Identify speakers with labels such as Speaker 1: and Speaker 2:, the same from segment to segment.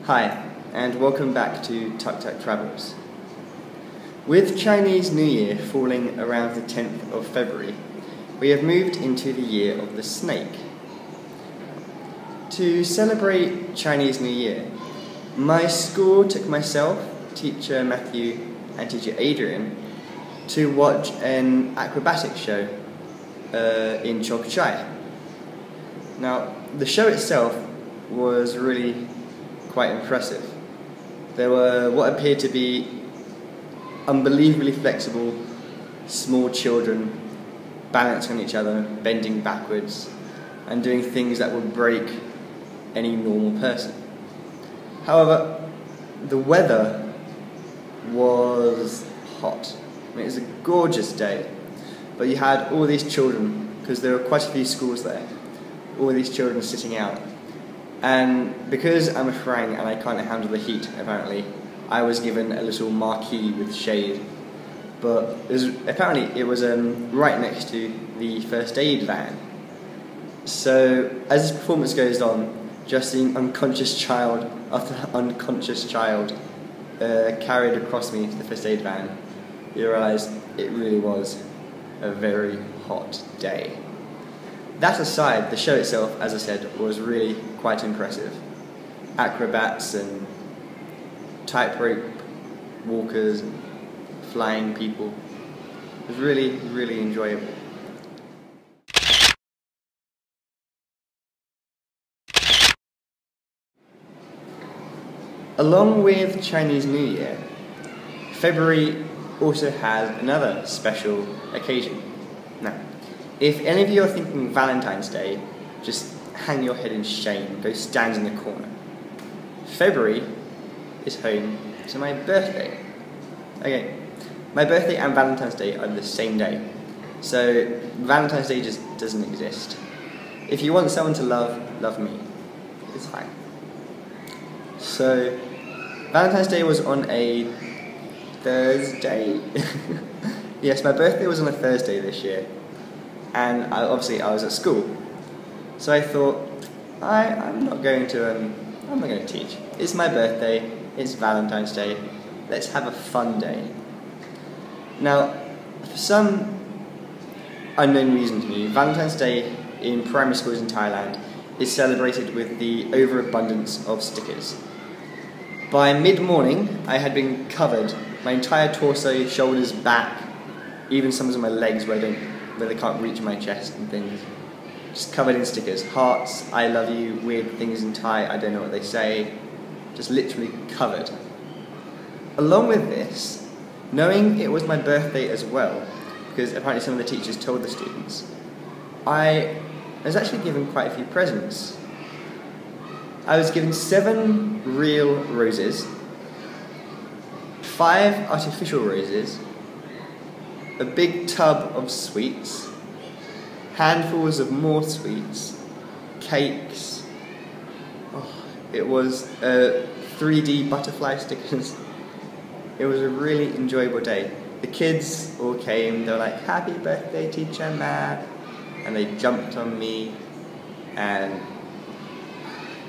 Speaker 1: Hi, and welcome back to Tuk-Tuk Travels. With Chinese New Year falling around the 10th of February, we have moved into the year of the snake. To celebrate Chinese New Year, my school took myself, teacher Matthew, and teacher Adrian to watch an acrobatic show in Tuk-Tuk. Now, the show itself was really quite impressive. There were what appeared to be unbelievably flexible small children balancing on each other, bending backwards, and doing things that would break any normal person. However, the weather was hot. I mean, it was a gorgeous day, but you had all these children, because there were quite a few schools there, all these children sitting out. And because I'm a Farang and I can't handle the heat, apparently, I was given a little marquee with shade. But apparently it was right next to the first aid van. So as this performance goes on, just seeing unconscious child after unconscious child carried across me to the first aid van, you realise it really was a very hot day. That aside, the show itself, as I said, was really quite impressive. Acrobats and tightrope walkers and flying people. It was really, really enjoyable. Along with Chinese New Year, February also has another special occasion. Now, if any of you are thinking Valentine's Day, just hang your head in shame, go stand in the corner. February is home to my birthday. Okay, my birthday and Valentine's Day are the same day, so Valentine's Day just doesn't exist. If you want someone to love, love me. It's fine. So, Valentine's Day was on a Thursday. Yes, my birthday was on a Thursday this year. And obviously I was at school, so I thought I'm not going to teach. It's my birthday. It's Valentine's Day. Let's have a fun day. Now, for some unknown reason to me, Valentine's Day in primary schools in Thailand is celebrated with the overabundance of stickers. By mid-morning, I had been covered, my entire torso, shoulders, back, even some of my legs where they can't reach my chest and things. Just covered in stickers. Hearts, I love you, weird things in Thai, I don't know what they say. Just literally covered. Along with this, knowing it was my birthday as well, because apparently some of the teachers told the students, I was actually given quite a few presents. I was given 7 real roses, 5 artificial roses, a big tub of sweets, handfuls of more sweets, cakes. Oh, it was 3D butterfly stickers. It was a really enjoyable day. The kids all came, they were like, "Happy birthday, teacher Matt," and they jumped on me, and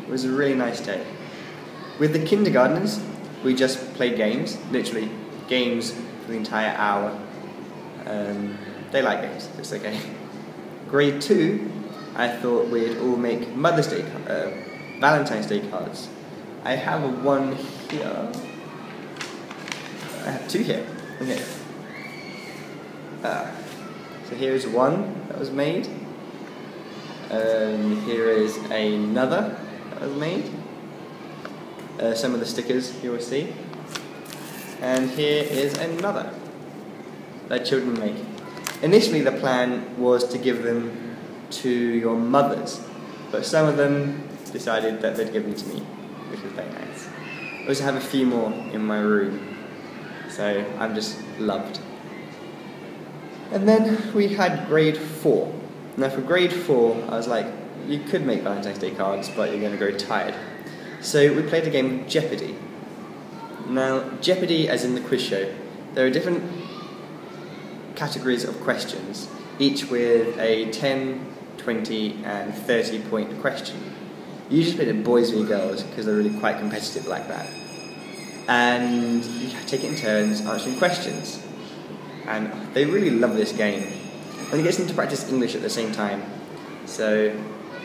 Speaker 1: it was a really nice day. With the kindergartners, we just played games, literally games for the entire hour. They like games, it's okay. Grade 2, I thought we'd all make Mother's Day, Valentine's Day cards. I have one here. I have 2 here. Okay. So here is one that was made. Here is another that was made. Some of the stickers you will see. And here is another that children make. Initially the plan was to give them to your mothers, but some of them decided that they'd give them to me, which was very nice. I also have a few more in my room, so I'm just loved. And then we had grade 4. Now for grade 4, I was like, you could make Valentine's Day cards, but you're going to grow tired. So we played a game of Jeopardy. Now, Jeopardy, as in the quiz show, there are different categories of questions, each with a 10, 20 and 30 point question. You just played it boys v girls because they're really quite competitive like that. And you take it in turns answering questions. And they really love this game. And it gets them to practice English at the same time. So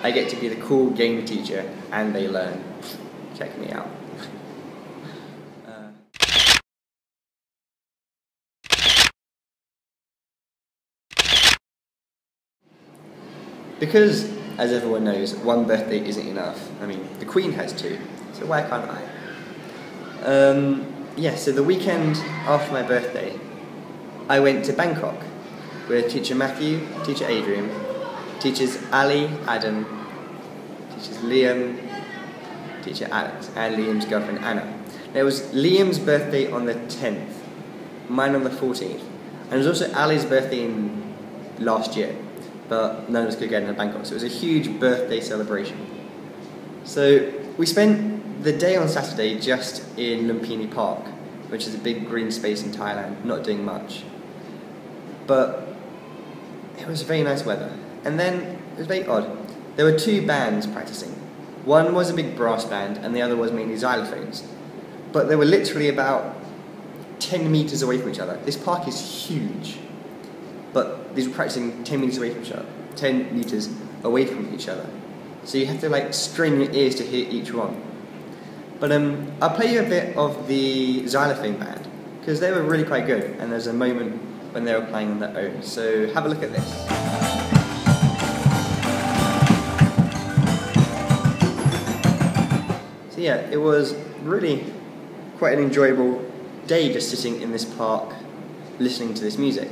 Speaker 1: I get to be the cool game teacher and they learn. Check me out. Because, as everyone knows, one birthday isn't enough. I mean, the Queen has two, so why can't I? Yeah, so the weekend after my birthday, I went to Bangkok with teacher Matthew, teacher Adrian, teachers Ali, Adam, teachers Liam, teacher Alex, and Liam's girlfriend Anna. Now, it was Liam's birthday on the 10th, mine on the 14th, and it was also Ali's birthday in last year, but none of us could get into Bangkok, so it was a huge birthday celebration. So we spent the day on Saturday just in Lumpini Park, which is a big green space in Thailand, not doing much. But it was very nice weather. And then it was very odd. There were two bands practicing. One was a big brass band and the other was mainly xylophones. But they were literally about 10 metres away from each other. This park is huge. But these were practicing 10 metres away from each other. 10 metres away from each other. So you have to like strain your ears to hear each one. But I'll play you a bit of the xylophone band because they were really quite good and there's a moment when they were playing on their own. So have a look at this. So yeah, it was really quite an enjoyable day just sitting in this park listening to this music.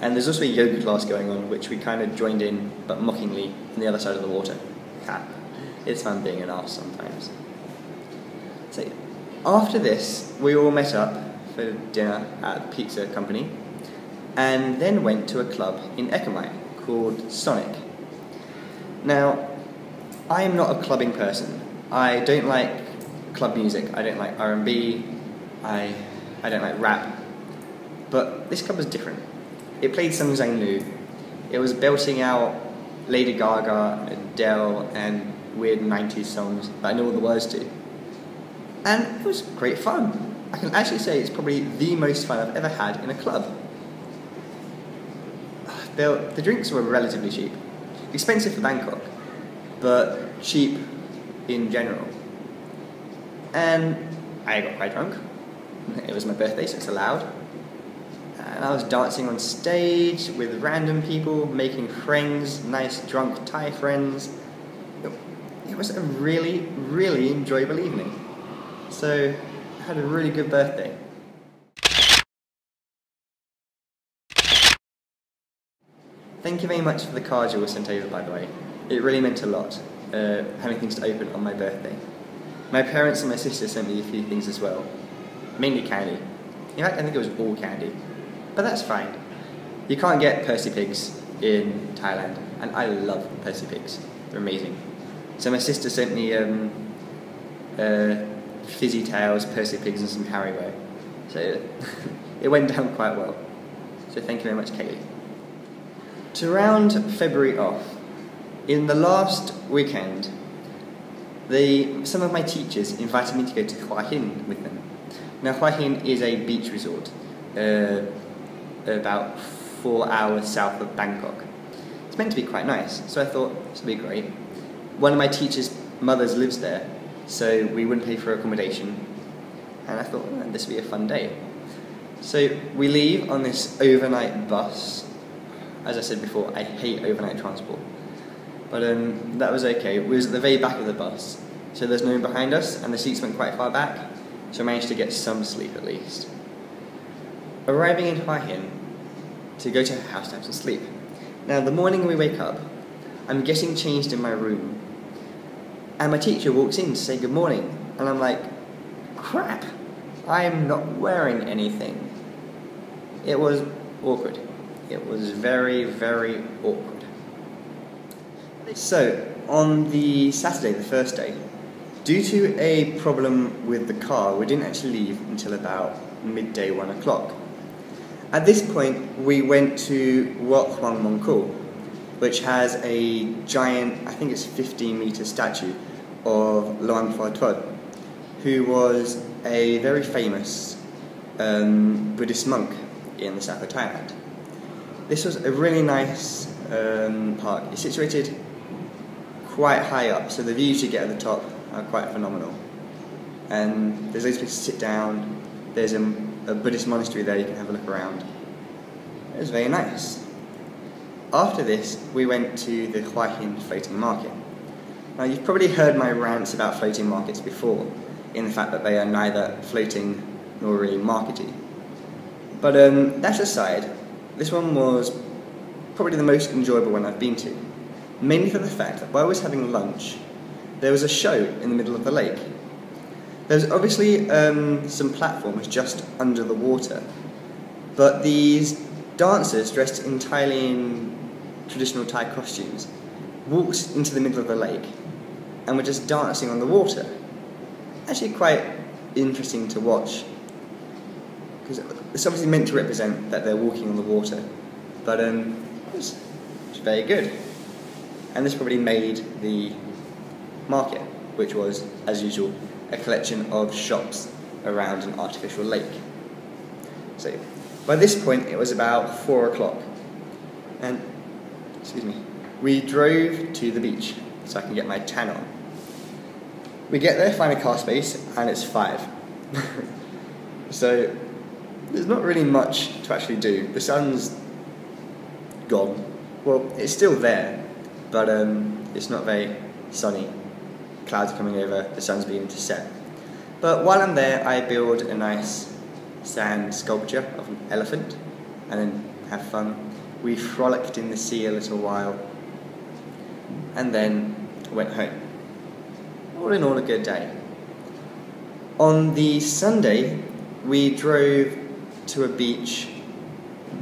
Speaker 1: And there's also a yoga class going on which we kind of joined in but mockingly from the other side of the water. It's fun being an arse sometimes. So after this we all met up for dinner at the pizza company and then went to a club in Ekamai called Sonic. Now, I am not a clubbing person. I don't like club music. I don't like R&B. I don't like rap. But this club was different. It played songs I knew. It was belting out Lady Gaga, Adele, and weird 90s songs that I know all the words to. And it was great fun. I can actually say it's probably the most fun I've ever had in a club. The drinks were relatively cheap. Expensive for Bangkok, but cheap in general. And I got quite drunk. It was my birthday, so it's allowed. And I was dancing on stage with random people, making friends, nice drunk Thai friends. It was a really, really enjoyable evening. So I had a really good birthday. Thank you very much for the cards you all sent over, by the way. It really meant a lot, having things to open on my birthday. My parents and my sister sent me a few things as well. Mainly candy. In fact, I think it was all candy. But that's fine. You can't get Percy Pigs in Thailand, and I love Percy Pigs. They're amazing. So my sister sent me Fizzy Tails, Percy Pigs, and some Haribo. So it went down quite well. So thank you very much, Kaylee. To round February off, in the last weekend, some of my teachers invited me to go to Hua Hin with them. Now Hua Hin is a beach resort, about 4 hours south of Bangkok. It's meant to be quite nice, so I thought this would be great. One of my teachers' mothers lives there, so we wouldn't pay for accommodation, and I thought, oh, this would be a fun day. So we leave on this overnight bus. As I said before, I hate overnight transport, but that was okay. We was at the very back of the bus, so there's no one behind us, and the seats went quite far back, so I managed to get some sleep at least. Arriving in Hua Hin to go to her house to have some sleep. Now, the morning we wake up, I'm getting changed in my room, and my teacher walks in to say good morning, and I'm like, crap, I'm not wearing anything. It was awkward. It was very, very awkward. So, on the Saturday, the first day, due to a problem with the car, we didn't actually leave until about midday, 1 o'clock. At this point, we went to Wat Hwang Mong Kul, which has a giant, I think it's 15-metre statue of Luang Pho, who was a very famous Buddhist monk in the south of Thailand. This was a really nice park. It's situated quite high up, so the views you get at the top are quite phenomenal. And there's loads of places to sit down. There's a Buddhist monastery there you can have a look around. It was very nice. After this, we went to the VIII floating market. Now, you've probably heard my rants about floating markets before, in the fact that they are neither floating nor really markety. But that aside, this one was probably the most enjoyable one I've been to, mainly for the fact that while I was having lunch, there was a show in the middle of the lake. There's obviously some platforms just under the water, but these dancers dressed entirely in traditional Thai costumes walked into the middle of the lake and were just dancing on the water. Actually quite interesting to watch, because it's obviously meant to represent that they're walking on the water, but it was very good. And this probably made the market, which was, as usual, a collection of shops around an artificial lake. So, by this point it was about 4 o'clock, and, we drove to the beach so I can get my tan on. We get there, find a car space, and it's 5. So, there's not really much to actually do. The sun's gone. Well, it's still there, but it's not very sunny. Clouds are coming over, the sun's beginning to set. But while I'm there, I build a nice sand sculpture of an elephant, and then have fun. We frolicked in the sea a little while, and then went home. All in all, a good day. On the Sunday, we drove to a beach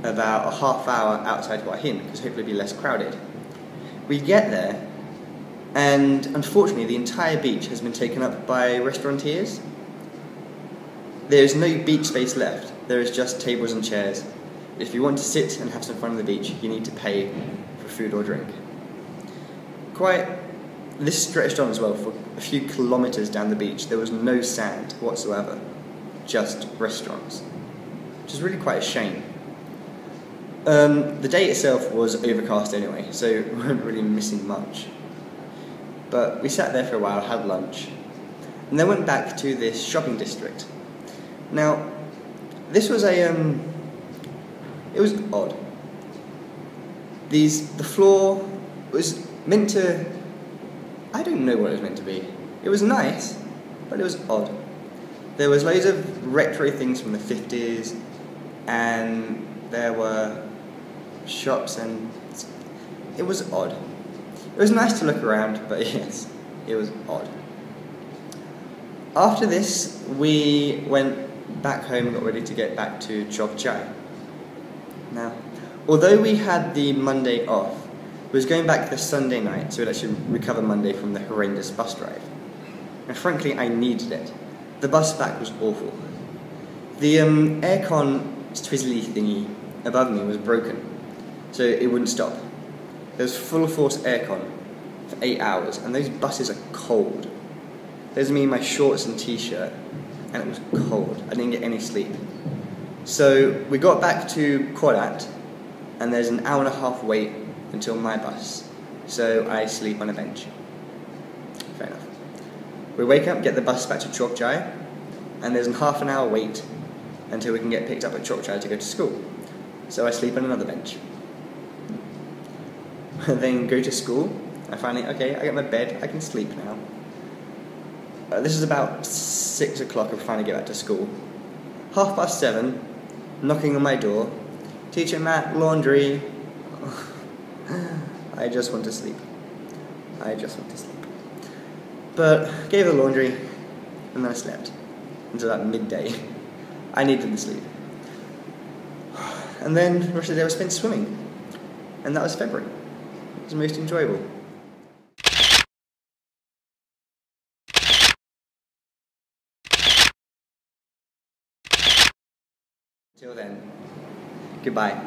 Speaker 1: about a half hour outside Hua Hin, because hopefully it'll be less crowded. We get there, and unfortunately the entire beach has been taken up by restaurateurs. There is no beach space left. There is just tables and chairs. If you want to sit and have some fun on the beach, you need to pay for food or drink. This stretched on as well for a few kilometres down the beach. There was no sand whatsoever, just restaurants, which is really quite a shame. The day itself was overcast anyway, so we weren't really missing much. But we sat there for a while, had lunch, and then went back to this shopping district. Now, this was it was odd. The floor was meant to, I don't know what it was meant to be. It was nice, but it was odd. There was loads of retro things from the 50s, and there were shops, and it was odd. It was nice to look around, but yes, it was odd. After this, we went back home and got ready to get back to Chok Chai. Now, although we had the Monday off, we was going back the Sunday night, so we'd actually recover Monday from the horrendous bus drive. And frankly, I needed it. The bus back was awful. The aircon twizzly thingy above me was broken, so it wouldn't stop. There was full force aircon for 8 hours, and those buses are cold. There's me in my shorts and t-shirt, and it was cold. I didn't get any sleep. So we got back to Korat, and there's an hour and a half wait until my bus. So I sleep on a bench. Fair enough. We wake up, get the bus back to Chok Chai, and there's a half an hour wait until we can get picked up at Chok Chai to go to school. So I sleep on another bench. Then go to school. I finally, okay, I get my bed, I can sleep now. This is about 6 o'clock, I finally get back to school. 7:30, knocking on my door. Teacher Matt, laundry. I just want to sleep. I just want to sleep. But gave the laundry, and then I slept until about midday. I needed the sleep. And then the rest of the day was spent swimming. And that was February. It was most enjoyable. Till then, goodbye.